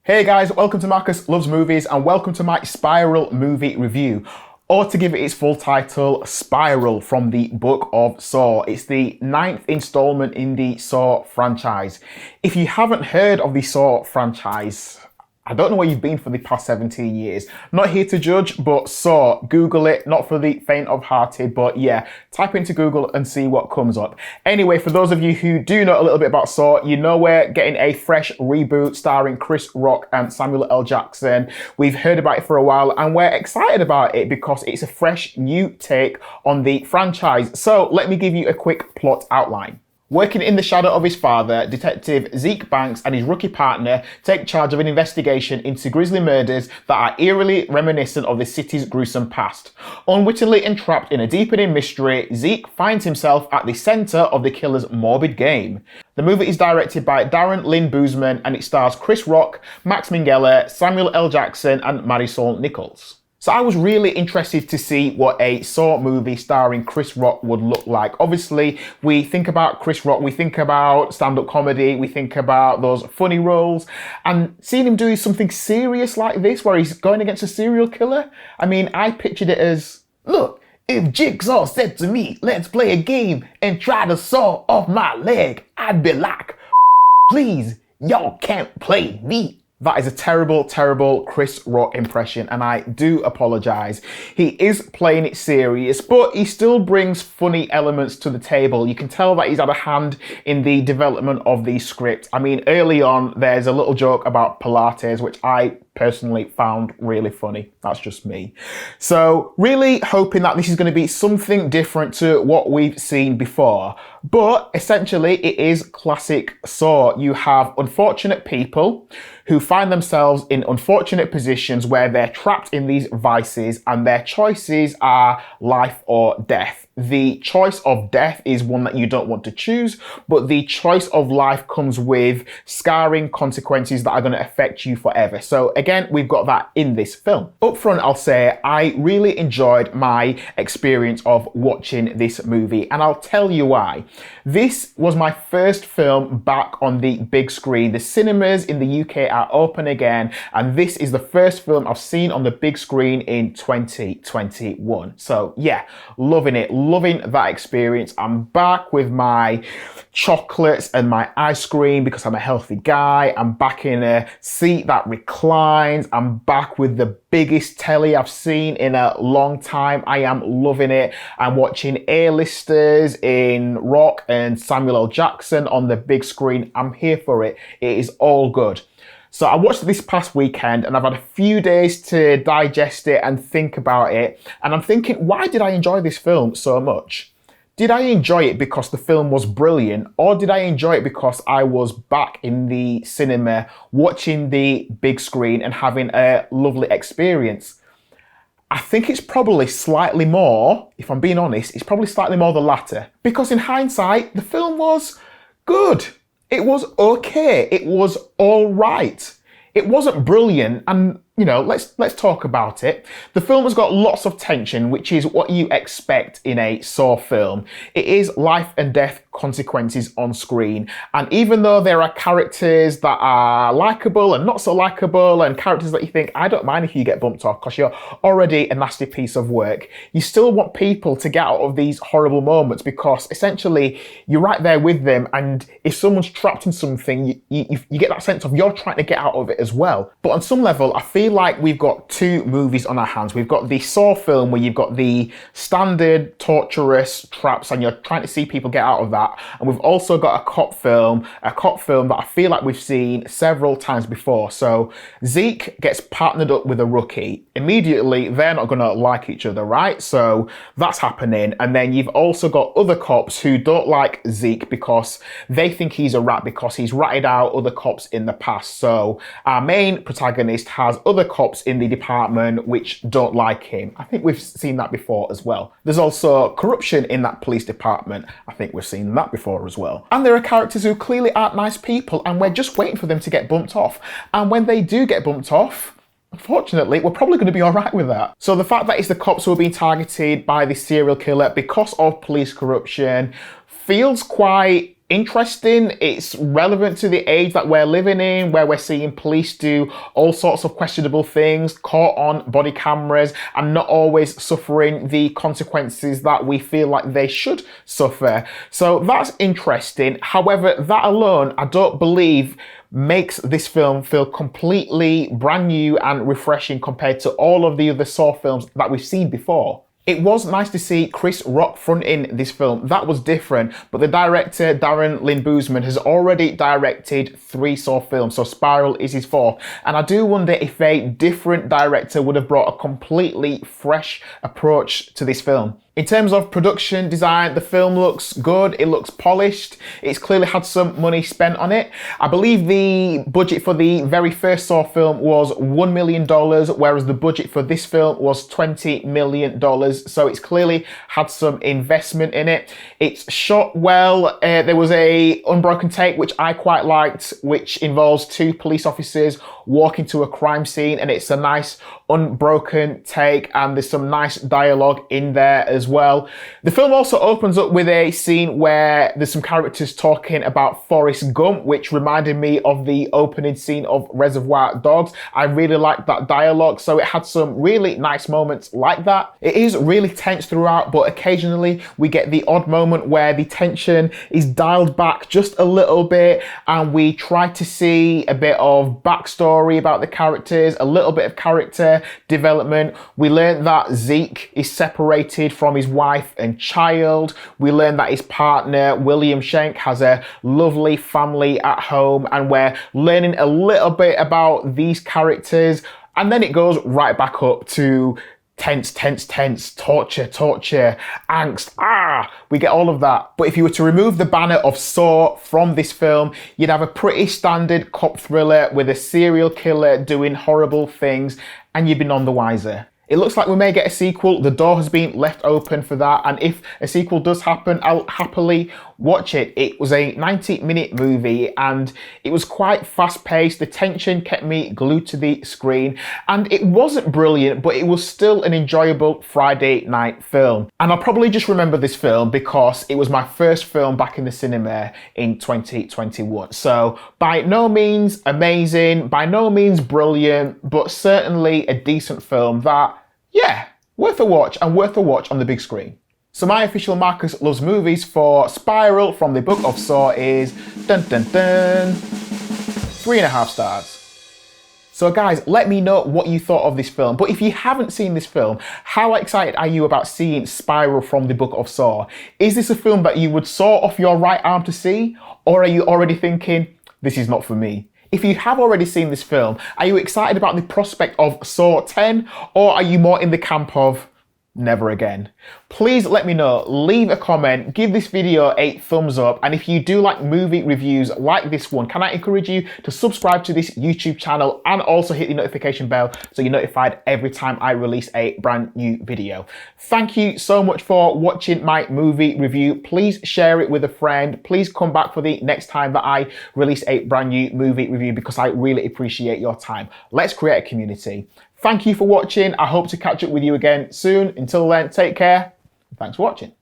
Hey guys, welcome to Marcus Loves Movies and welcome to my Spiral movie review. Or to give it its full title, Spiral from the Book of Saw. It's the 9th installment in the Saw franchise. If you haven't heard of the Saw franchise, I don't know where you've been for the past 17 years. Not here to judge, but Saw, Google it, not for the faint of hearted, but yeah, type into Google and see what comes up. Anyway, for those of you who do know a little bit about Saw, you know we're getting a fresh reboot starring Chris Rock and Samuel L. Jackson. We've heard about it for a while and we're excited about it because it's a fresh new take on the franchise. So let me give you a quick plot outline. Working in the shadow of his father, Detective Zeke Banks and his rookie partner take charge of an investigation into grisly murders that are eerily reminiscent of the city's gruesome past. Unwittingly entrapped in a deepening mystery, Zeke finds himself at the center of the killer's morbid game. The movie is directed by Darren Lynn Bousman and it stars Chris Rock, Max Minghella, Samuel L. Jackson and Marisol Nichols. So I was really interested to see what a Saw movie starring Chris Rock would look like. Obviously, we think about Chris Rock, we think about stand-up comedy, we think about those funny roles, and seeing him do something serious like this, where he's going against a serial killer, I mean, I pictured it as, look, if Jigsaw said to me, let's play a game and try to saw off my leg, I'd be like, please, y'all can't play me. That is a terrible, terrible Chris Rock impression, and I do apologise. He is playing it serious, but he still brings funny elements to the table. You can tell that he's had a hand in the development of the script. I mean, early on, there's a little joke about Pilates, which I personally found really funny. That's just me. So really hoping that this is going to be something different to what we've seen before. But essentially it is classic Saw. You have unfortunate people who find themselves in unfortunate positions where they're trapped in these vices and their choices are life or death. The choice of death is one that you don't want to choose, but the choice of life comes with scarring consequences that are going to affect you forever. So again, we've got that in this film. Up front, I'll say I really enjoyed my experience of watching this movie, and I'll tell you why. This was my first film back on the big screen. The cinemas in the UK are open again, and this is the first film I've seen on the big screen in 2021. So yeah, loving it. Loving that experience. I'm back with my chocolates and my ice cream because I'm a healthy guy. I'm back in a seat that reclines. I'm back with the biggest telly I've seen in a long time. I am loving it. I'm watching A-listers in Rock and Samuel L. Jackson on the big screen. I'm here for it. It is all good. So I watched it this past weekend and I've had a few days to digest it and think about it. And I'm thinking, why did I enjoy this film so much? Did I enjoy it because the film was brilliant, or did I enjoy it because I was back in the cinema watching the big screen and having a lovely experience? I think it's probably slightly more, if I'm being honest, it's probably slightly more the latter. Because in hindsight, the film was good. It was okay. It was all right. It wasn't brilliant, and you know, let's talk about it. The film has got lots of tension, which is what you expect in a Saw film. It is life and death consequences on screen, and even though there are characters that are likable and not so likable, and characters that you think, I don't mind if you get bumped off because you're already a nasty piece of work, you still want people to get out of these horrible moments because essentially you're right there with them, and if someone's trapped in something, you get that sense of you're trying to get out of it as well. But on some level, I feel like we've got two movies on our hands. We've got the Saw film where you've got the standard torturous traps and you're trying to see people get out of that. And we've also got a cop film that I feel like we've seen several times before. So Zeke gets partnered up with a rookie. Immediately, they're not going to like each other, right? So that's happening. And then you've also got other cops who don't like Zeke because they think he's a rat because he's ratted out other cops in the past. So our main protagonist has other cops in the department which don't like him. I think we've seen that before as well. There's also corruption in that police department. I think we've seen that before as well. And there are characters who clearly aren't nice people and we're just waiting for them to get bumped off. And when they do get bumped off, unfortunately, we're probably going to be all right with that. So the fact that it's the cops who are being targeted by the serial killer because of police corruption feels quite interesting. It's relevant to the age that we're living in, where we're seeing police do all sorts of questionable things, caught on body cameras, and not always suffering the consequences that we feel like they should suffer. So that's interesting. However, that alone, I don't believe makes this film feel completely brand new and refreshing compared to all of the other Saw films that we've seen before. It was nice to see Chris Rock fronting this film. That was different, but the director, Darren Lynn Bousman, has already directed 3 Saw films, so Spiral is his 4th. And I do wonder if a different director would have brought a completely fresh approach to this film. In terms of production design, the film looks good, it looks polished, it's clearly had some money spent on it. I believe the budget for the very first Saw film was $1 million, whereas the budget for this film was $20 million, so it's clearly had some investment in it. It's shot well. There was a unbroken take, which I quite liked, which involves 2 police officers walking to a crime scene, and it's a nice unbroken take, and there's some nice dialogue in there as well. The film also opens up with a scene where there's some characters talking about Forrest Gump, which reminded me of the opening scene of Reservoir Dogs. I really liked that dialogue, so it had some really nice moments like that. It is really tense throughout, but occasionally we get the odd moment where the tension is dialed back just a little bit, and we try to see a bit of backstory about the characters, a little bit of character development. We learn that Zeke is separated from his wife and child. We learn that his partner, William Schenk, has a lovely family at home, and we're learning a little bit about these characters. And then it goes right back up to tense, torture, angst. We get all of that. But if you were to remove the banner of Saw from this film, you'd have a pretty standard cop thriller with a serial killer doing horrible things, and you'd be none the wiser. It looks like we may get a sequel. The door has been left open for that, and if a sequel does happen, I'll happily watch it. It was a 90-minute movie, and it was quite fast-paced. The tension kept me glued to the screen, and it wasn't brilliant, but it was still an enjoyable Friday night film. And I'll probably just remember this film because it was my first film back in the cinema in 2021. So by no means amazing, by no means brilliant, but certainly a decent film that, yeah, worth a watch, and worth a watch on the big screen. So my official Marcus Loves Movies for Spiral from the Book of Saw is 3.5 stars. So guys, let me know what you thought of this film. But if you haven't seen this film, how excited are you about seeing Spiral from the Book of Saw? Is this a film that you would saw off your right arm to see? Or are you already thinking, this is not for me? If you have already seen this film, are you excited about the prospect of Saw 10? Or are you more in the camp of never again? Please let me know, leave a comment, give this video a thumbs up, and if you do like movie reviews like this one, can I encourage you to subscribe to this YouTube channel and also hit the notification bell so you're notified every time I release a brand new video. Thank you so much for watching my movie review. Please share it with a friend. Please come back for the next time that I release a brand new movie review because I really appreciate your time. Let's create a community. Thank you for watching. I hope to catch up with you again soon. Until then, take care. Thanks for watching.